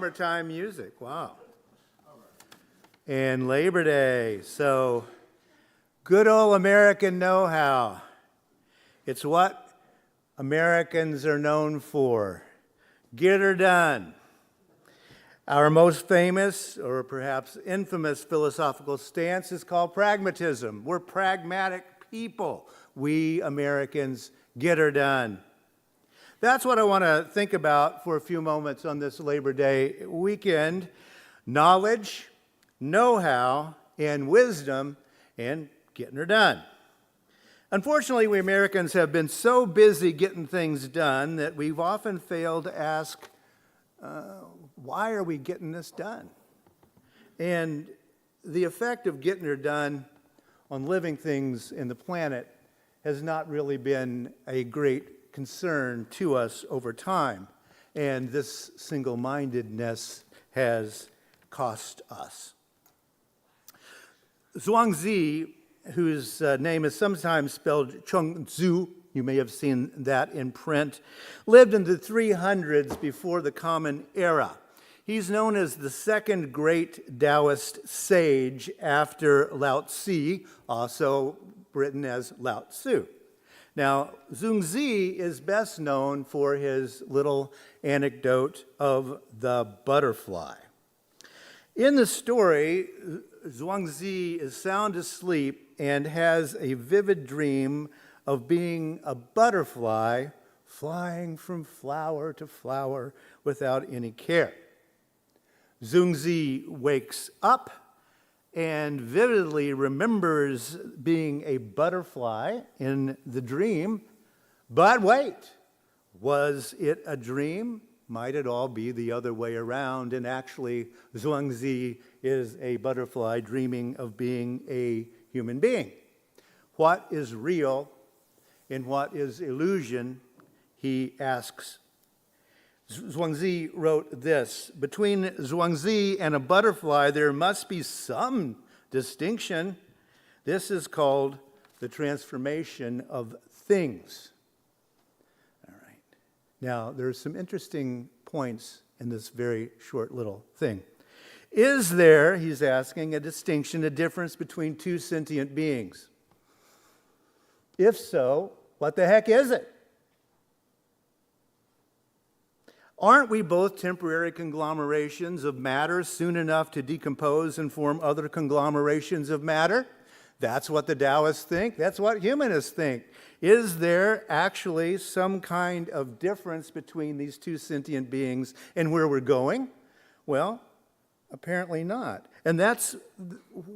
summertime music. Wow. And Labor Day. So, good old American know-how. It's what Americans are known for. Get her done. Our most famous, or perhaps infamous, philosophical stance is called pragmatism. We're pragmatic people. We Americans get her done. That's what I want to think about for a few moments on this Labor Day weekend. Knowledge, know-how, and wisdom, and getting her done. Unfortunately, we Americans have been so busy getting things done that we've often failed to ask, why are we getting this done? And the effect of getting her done on living things in the planet has not really been a great concern to us over time. And this single-mindedness has cost us. Zhuangzi, whose name is sometimes spelled Chengzu, you may have seen that in print, lived in the 300s before the Common Era. He's known as the second great Taoist sage after Lao Tzu, also written as Lao Tzu. Now, Zhuangzi is best known for his little anecdote of the butterfly. In the story, Zhuangzi is sound asleep and has a vivid dream of being a butterfly flying from flower to flower without any care. Zhuangzi wakes up and vividly remembers being a butterfly in the dream. But wait, was it a dream? Might it all be the other way around? And actually, Zhuangzi is a butterfly dreaming of being a human being. What is real and what is illusion, he asks. Zhuangzi wrote this: between Zhuangzi and a butterfly, there must be some distinction. This is called the transformation of things. All right. Now, there's some interesting points in this very short little thing. Is there, he's asking, a distinction, a difference between two sentient beings? If so, what the heck is it? Aren't we both temporary conglomerations of matter soon enough to decompose and form other conglomerations of matter? That's what the Taoists think. That's what humanists think. Is there actually some kind of difference between these two sentient beings and where we're going? Well, apparently not. And that's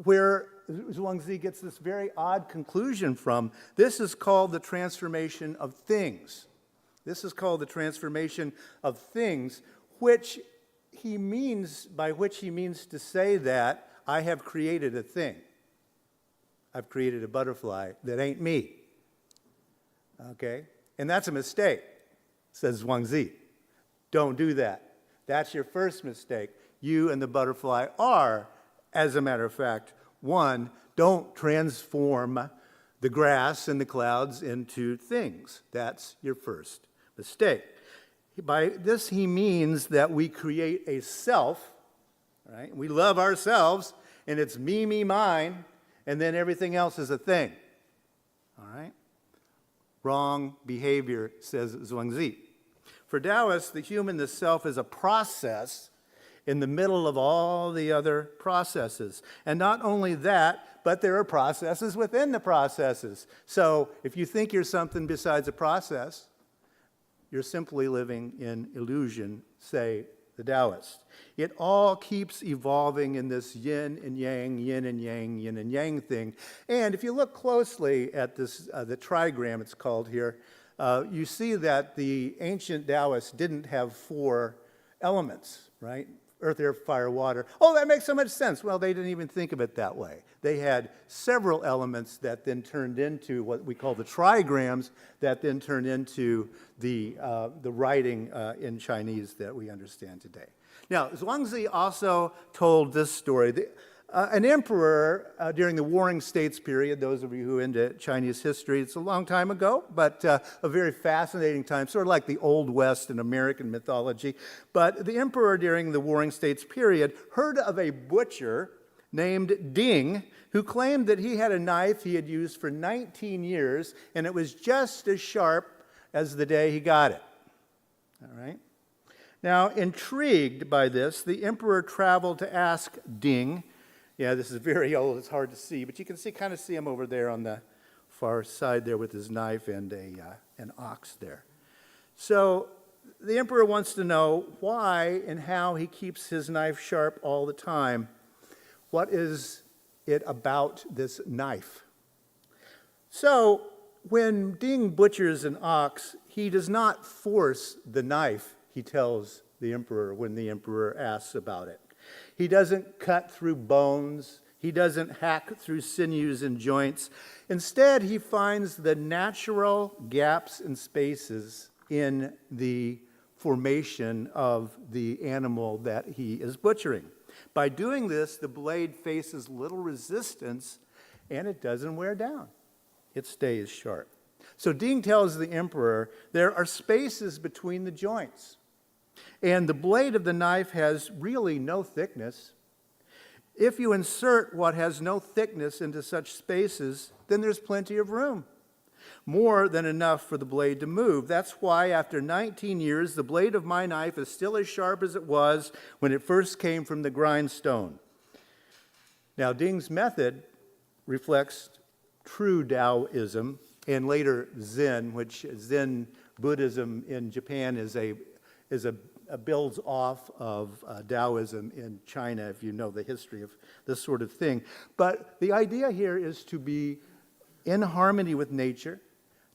where Zhuangzi gets this very odd conclusion from. This is called the transformation of things. This is called the transformation of things, which he means to say that I have created a thing. I've created a butterfly that ain't me. Okay? And that's a mistake, says Zhuangzi. Don't do that. That's your first mistake. You and the butterfly are, as a matter of fact, one. Don't transform the grass and the clouds into things. That's your first mistake. By this, he means that we create a self, right? We love ourselves, and it's me, me, mine, and then everything else is a thing. All right? Wrong behavior, says Zhuangzi. For Taoists, the human, the self, is a process in the middle of all the other processes. And not only that, but there are processes within the processes. So if you think you're something besides a process, you're simply living in illusion, say the Taoists. It all keeps evolving in this yin and yang, yin and yang thing. And if you look closely at this, the trigram it's called here, you see that the ancient Taoists didn't have four elements, right? Earth, air, fire, water. Oh, that makes so much sense. Well, they didn't even think of it that way. They had several elements that then turned into what we call the trigrams, that then turned into the writing in Chinese that we understand today. Now, Zhuangzi also told this story. An emperor during the Warring States period, those of you who are into Chinese history, it's a long time ago, but a very fascinating time, sort of like the Old West in American mythology. But the emperor during the Warring States period heard of a butcher named Ding, who claimed that he had a knife he had used for 19 years, and it was just as sharp as the day he got it. All right? Now, intrigued by this, the emperor traveled to ask Ding. Yeah, this is very old, it's hard to see, but you can kind of see him over there on the far side there with his knife and an ox there. So the emperor wants to know why and how he keeps his knife sharp all the time. What is it about this knife? So when Ding butchers an ox, he does not force the knife, he tells the emperor when the emperor asks about it. He doesn't cut through bones. He doesn't hack through sinews and joints. Instead, he finds the natural gaps and spaces in the formation of the animal that he is butchering. By doing this, the blade faces little resistance and it doesn't wear down. It stays sharp. So Ding tells the emperor there are spaces between the joints. And the blade of the knife has really no thickness. If you insert what has no thickness into such spaces, then there's plenty of room. More than enough for the blade to move. That's why after 19 years, the blade of my knife is still as sharp as it was when it first came from the grindstone. Now, Ding's method reflects true Taoism and later Zen, which Zen Buddhism in Japan builds off of Taoism in China, if you know the history of this sort of thing. But the idea here is to be in harmony with nature,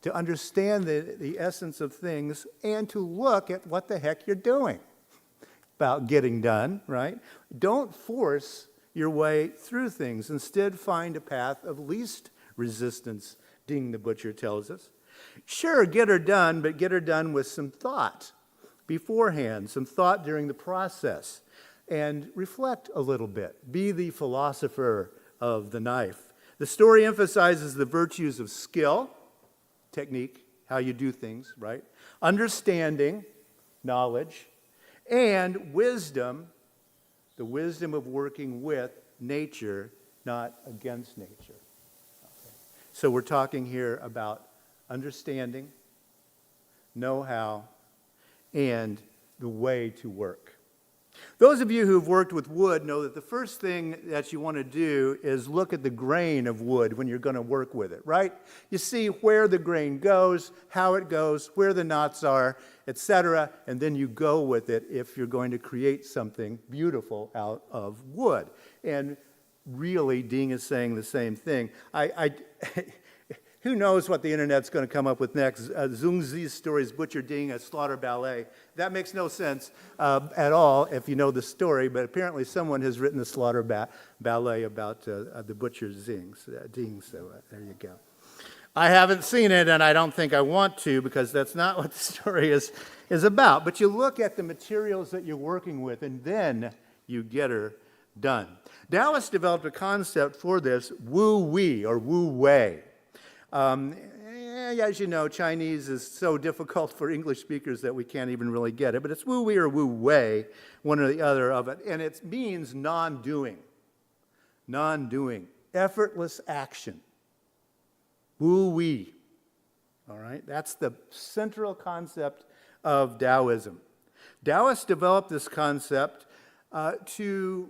to understand the essence of things, and to look at what the heck you're doing about getting done, right? Don't force your way through things. Instead, find a path of least resistance, Ding the butcher tells us. Sure, get her done, but get her done with some thought beforehand, some thought during the process, and reflect a little bit. Be the philosopher of the knife. The story emphasizes the virtues of skill, technique, how you do things, right? Understanding, knowledge, and wisdom, the wisdom of working with nature, not against nature. Okay. So we're talking here about understanding, know-how, and the way to work. Those of you who've worked with wood know that the first thing that you want to do is look at the grain of wood when you're going to work with it, right? You see where the grain goes, how it goes, where the knots are, etc., and then you go with it if you're going to create something beautiful out of wood. And really, Ding is saying the same thing. Who knows what the internet's going to come up with next? Zhongzi's stories, Butcher Ding, a slaughter ballet. That makes no sense at all if you know the story, but apparently someone has written a slaughter ballet about the Butcher Ding, so there you go. I haven't seen it, and I don't think I want to, because that's not what the story is about. But you look at the materials that you're working with, and then you get her done. Taoists developed a concept for this, wu-wei, or wu-wei. As you know, Chinese is so difficult for English speakers that we can't even really get it, but it's wu-wei or wu-wei, one or the other of it, and it means non-doing, effortless action, wu-wei, all right? That's the central concept of Taoism. Taoists developed this concept to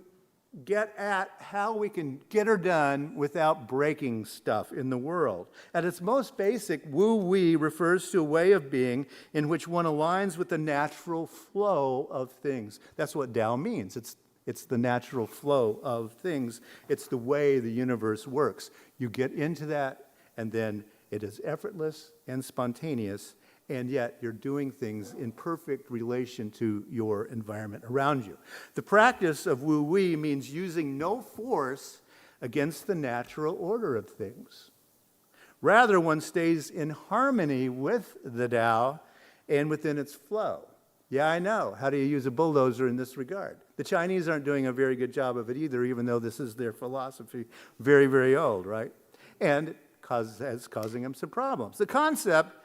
get at how we can get her done without breaking stuff in the world. At its most basic, wu-wei refers to a way of being in which one aligns with the natural flow of things. That's what Tao means. It's the natural flow of things. It's the way the universe works. You get into that, and then it is effortless and spontaneous, and yet you're doing things in perfect relation to your environment around you. The practice of wu-wei means using no force against the natural order of things. Rather, one stays in harmony with the Tao and within its flow. Yeah, I know. How do you use a bulldozer in this regard? The Chinese aren't doing a very good job of it either, even though this is their philosophy, very, very old, right? And it's causing them some problems. The concept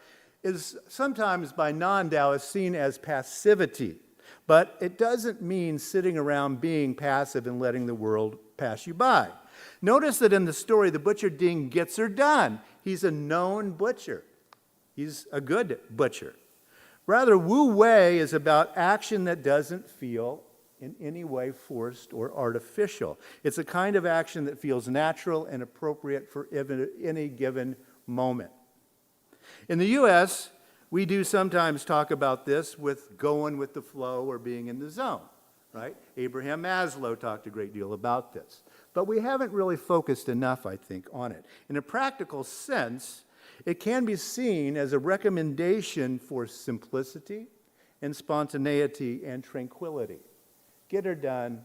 is sometimes by non-Taoists seen as passivity, but it doesn't mean sitting around being passive and letting the world pass you by. Notice that in the story, the butcher Ding gets her done. He's a known butcher. He's a good butcher. Rather, Wu Wei is about action that doesn't feel in any way forced or artificial. It's a kind of action that feels natural and appropriate for any given moment. In the U.S., we do sometimes talk about this with going with the flow or being in the zone, right? Abraham Maslow talked a great deal about this. But we haven't really focused enough, I think, on it. In a practical sense, it can be seen as a recommendation for simplicity and spontaneity and tranquility. Get her done,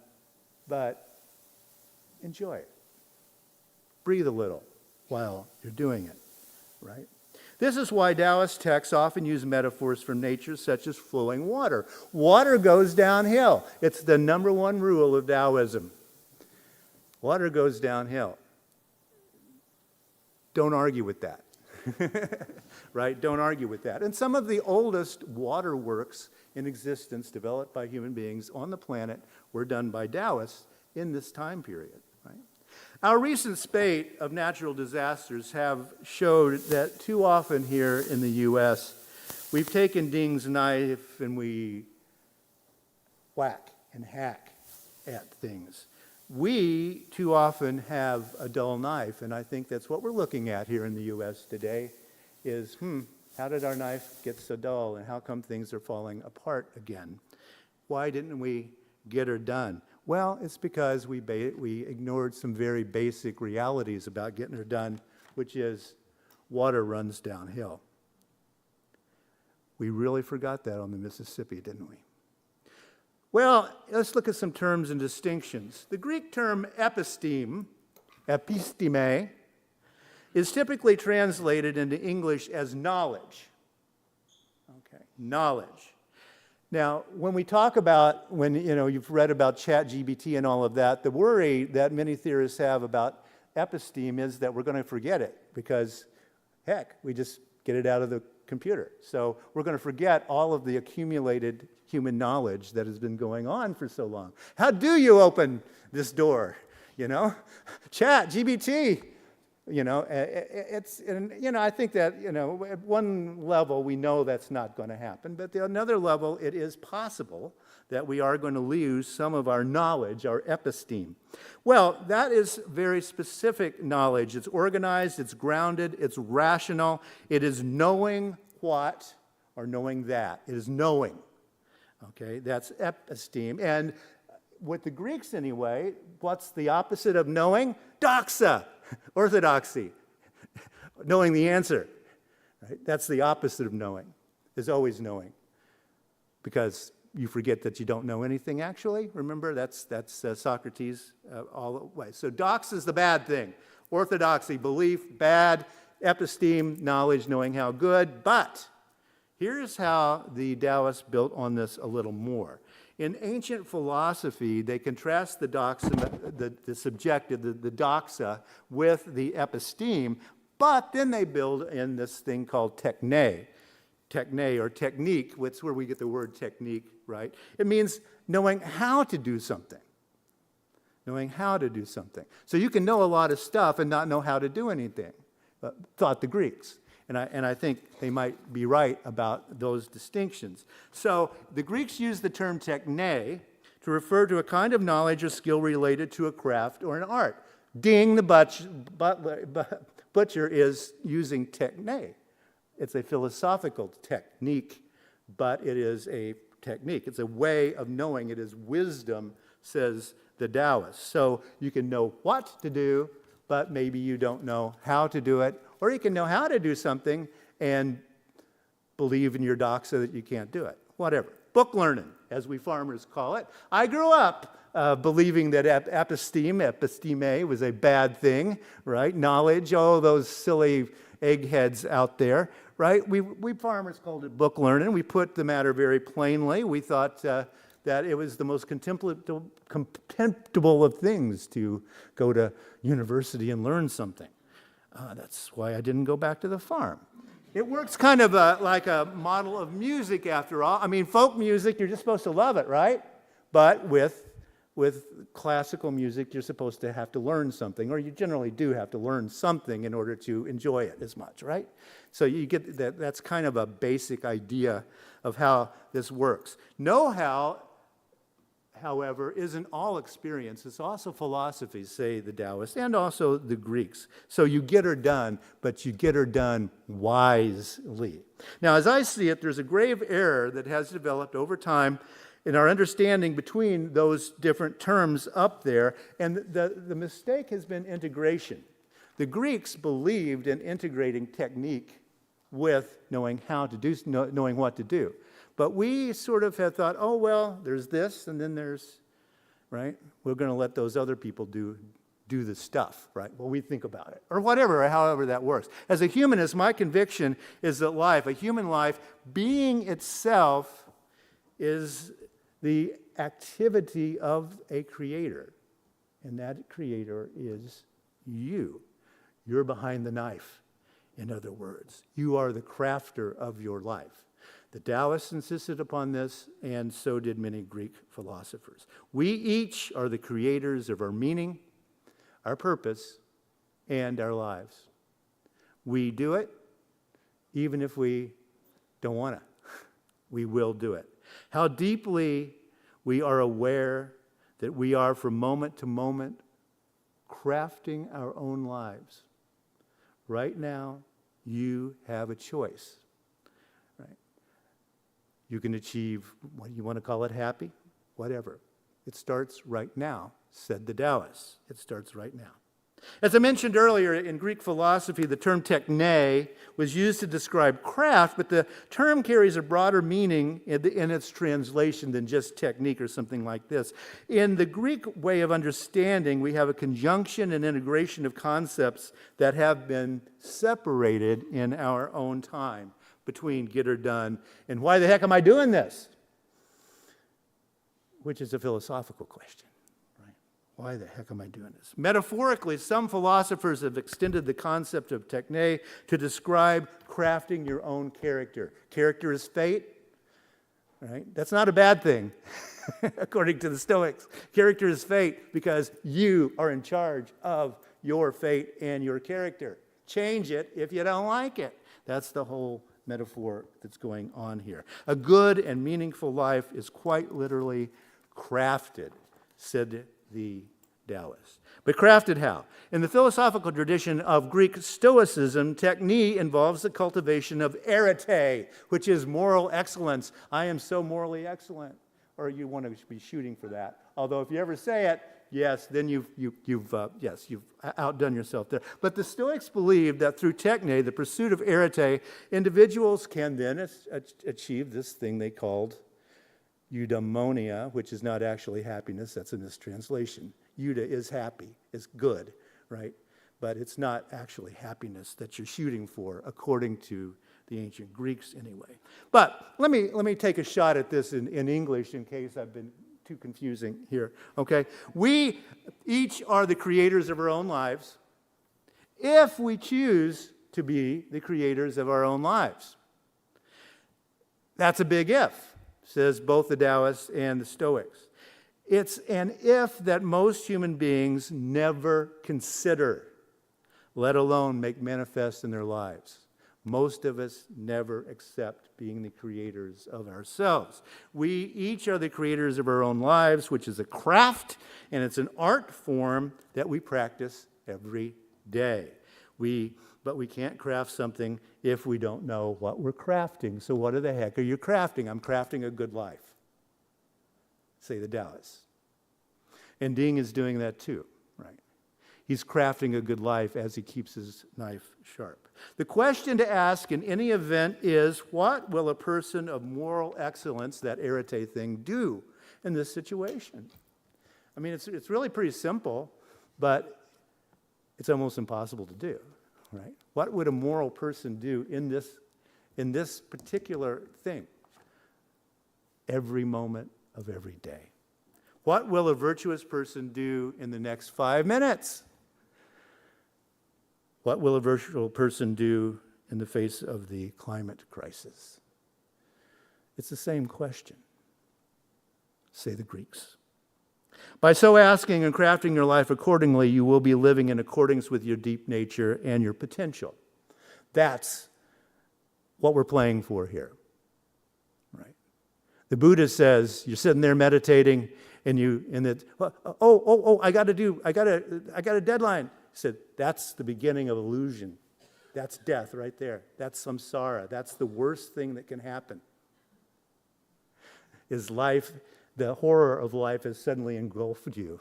but enjoy it. Breathe a little while you're doing it, right? This is why Taoist texts often use metaphors from nature such as flowing water. Water goes downhill. It's the number one rule of Taoism. Water goes downhill. Don't argue with that. Right? Don't argue with that. And some of the oldest waterworks in existence developed by human beings on the planet were done by Taoists in this time period. Right? Our recent spate of natural disasters have showed that too often here in the U.S., we've taken Ding's knife and we whack and hack at things. We too often have a dull knife, and I think that's what we're looking at here in the U.S. today is, how did our knife get so dull, and how come things are falling apart again? Why didn't we get her done? Well, it's because we ignored some very basic realities about getting her done, which is water runs downhill. We really forgot that on the Mississippi, didn't we? Well, let's look at some terms and distinctions. The Greek term episteme, is typically translated into English as knowledge. Okay, knowledge. Now, when we talk about, you've read about ChatGPT and all of that, the worry that many theorists have about episteme is that we're going to forget it because, heck, we just get it out of the computer. So we're going to forget all of the accumulated human knowledge that has been going on for so long. How do you open this door? ChatGPT. I think that, at one level we know that's not going to happen, but at another level it is possible that we are going to lose some of our knowledge, our episteme. Well, that is very specific knowledge. It's organized, it's grounded, it's rational. It is knowing what or knowing that. It is knowing. Okay, that's episteme. And with the Greeks anyway, what's the opposite of knowing? Doxa, orthodoxy, knowing the answer. Right? That's the opposite of knowing, is always knowing. Because you forget that you don't know anything actually. Remember, that's Socrates all the way. So doxa is the bad thing. Orthodoxy, belief, bad. Episteme, knowledge, knowing how good. But here's how the Taoists built on this a little more. In ancient philosophy, they contrast the doxa, the subjective, the doxa, with the episteme, but then they build in this thing called techne or technique, which is where we get the word technique, right? It means knowing how to do something. Knowing how to do something. So you can know a lot of stuff and not know how to do anything, thought the Greeks. And I think they might be right about those distinctions. So the Greeks used the term techne to refer to a kind of knowledge or skill related to a craft or an art. Ding, the butcher, is using techne. It's a philosophical technique, but it is a technique. It's a way of knowing. It is wisdom, says the Taoists. So you can know what to do, but maybe you don't know how to do it. Or you can know how to do something and believe in your doxa that you can't do it. Whatever. Book learning, as we farmers call it. I grew up believing that episteme was a bad thing, right? Knowledge, those silly eggheads out there, right? We farmers called it book learning. We put the matter very plainly. We thought that that it was the most contemptible of things to go to university and learn something. That's why I didn't go back to the farm. It works kind of like a model of music, after all. I mean, folk music, you're just supposed to love it, right? But with classical music, you're supposed to have to learn something, or you generally do have to learn something in order to enjoy it as much, right? So you get that. That's kind of a basic idea of how this works. Know-how, however, isn't all experience. It's also philosophy, say the Taoists, and also the Greeks. So you get her done, but you get her done wisely. Now, as I see it, there's a grave error that has developed over time in our understanding between those different terms up there, and the mistake has been integration. The Greeks believed in integrating technique with knowing how to do, knowing what to do. But we sort of have thought, oh, well, there's this, and then there's, right? We're going to let those other people do the stuff, right? Well, we think about it, or whatever, or however that works. As a humanist, my conviction is that life, a human life, being itself is the activity of a creator, and that creator is you. You're behind the knife, in other words. You are the crafter of your life. The Taoists insisted upon this, and so did many Greek philosophers. We each are the creators of our meaning, our purpose, and our lives. We do it even if we don't want to. We will do it. How deeply we are aware that we are from moment to moment crafting our own lives. Right now, you have a choice. Right? You can achieve, what you want to call it, happy? Whatever. It starts right now, said the Taoists. It starts right now. As I mentioned earlier, in Greek philosophy, the term techne was used to describe craft, but the term carries a broader meaning in its translation than just technique or something like this. In the Greek way of understanding, we have a conjunction and integration of concepts that have been separated in our own time between get her done and why the heck am I doing this? Which is a philosophical question. Why the heck am I doing this? Metaphorically, some philosophers have extended the concept of techne to describe crafting your own character. Character is fate, right? That's not a bad thing, according to the Stoics. Character is fate because you are in charge of your fate and your character. Change it if you don't like it. That's the whole metaphor that's going on here. A good and meaningful life is quite literally crafted, said the Taoists. But crafted how? In the philosophical tradition of Greek Stoicism, techne involves the cultivation of arete, which is moral excellence. I am so morally excellent. Or you want to be shooting for that. Although if you ever say it, yes, then you've outdone yourself there. But the Stoics believe that through techne, the pursuit of arete, individuals can then achieve this thing they called eudaimonia, which is not actually happiness. That's a mistranslation. Euda is happy, is good, right? But it's not actually happiness that you're shooting for, according to the ancient Greeks anyway. But let me take a shot at this in English in case I've been too confusing here, okay? We each are the creators of our own lives if we choose to be the creators of our own lives. That's a big if, says both the Taoists and the Stoics. It's an if that most human beings never consider, let alone make manifest in their lives. Most of us never accept being the creators of ourselves. We each are the creators of our own lives, which is a craft, and it's an art form that we practice every day. But we can't craft something if we don't know what we're crafting. So what the heck are you crafting? I'm crafting a good life, say the Taoists. And Ding is doing that too, right? He's crafting a good life as he keeps his knife sharp. The question to ask in any event is, what will a person of moral excellence, that arete thing, do in this situation? I mean, it's really pretty simple, but it's almost impossible to do, right? What would a moral person do in this particular thing? Every moment of every day. What will a virtuous person do in the next 5 minutes? What will a virtuous person do in the face of the climate crisis? It's the same question, say the Greeks. By so asking and crafting your life accordingly, you will be living in accordance with your deep nature and your potential. That's what we're playing for here. Right? The Buddha says, you're sitting there meditating, and I got a deadline. He said, that's the beginning of illusion. That's death right there. That's samsara. That's the worst thing that can happen. Is life, the horror of life has suddenly engulfed you.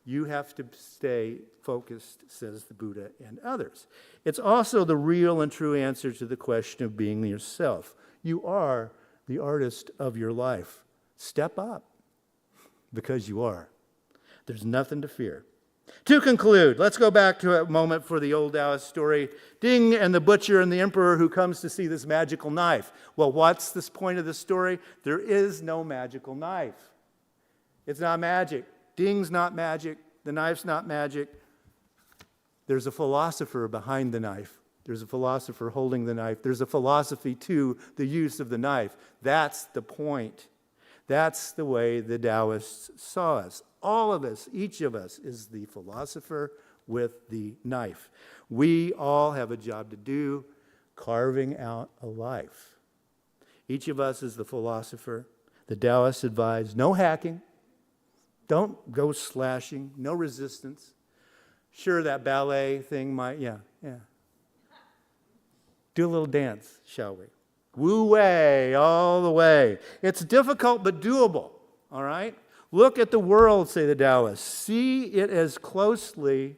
You have to stay focused, says the Buddha and others. It's also the real and true answer to the question of being yourself. You are the artist of your life. Step up, because you are. There's nothing to fear. To conclude, let's go back to a moment for the old Taoist story. Ding and the butcher and the emperor who comes to see this magical knife. Well, what's this point of the story? There is no magical knife. It's not magic. Ding's not magic. The knife's not magic. There's a philosopher behind the knife. There's a philosopher holding the knife. There's a philosophy to the use of the knife. That's the point. That's the way the Taoists saw us. All of us, each of us, is the philosopher with the knife. We all have a job to do, carving out a life. Each of us is the philosopher. The Taoists advise no hacking. Don't go slashing. No resistance. Sure, that ballet thing might, yeah. Do a little dance, shall we? Wu Wei all the way. It's difficult but doable, all right? Look at the world, say the Taoists. See it as closely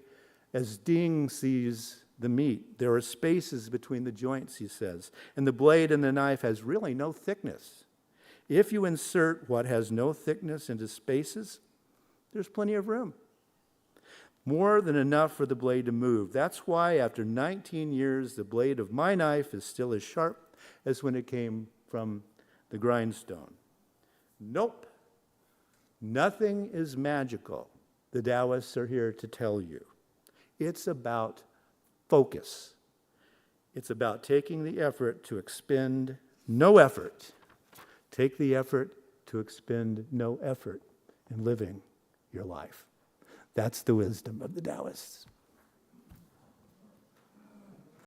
as Ding sees the meat. There are spaces between the joints, he says, and the blade and the knife has really no thickness. If you insert what has no thickness into spaces, there's plenty of room. More than enough for the blade to move. That's why after 19 years, the blade of my knife is still as sharp as when it came from the grindstone. Nope. Nothing is magical, the Taoists are here to tell you. It's about focus. It's about taking the effort to expend no effort. Take the effort to expend no effort in living your life. That's the wisdom of the Taoists.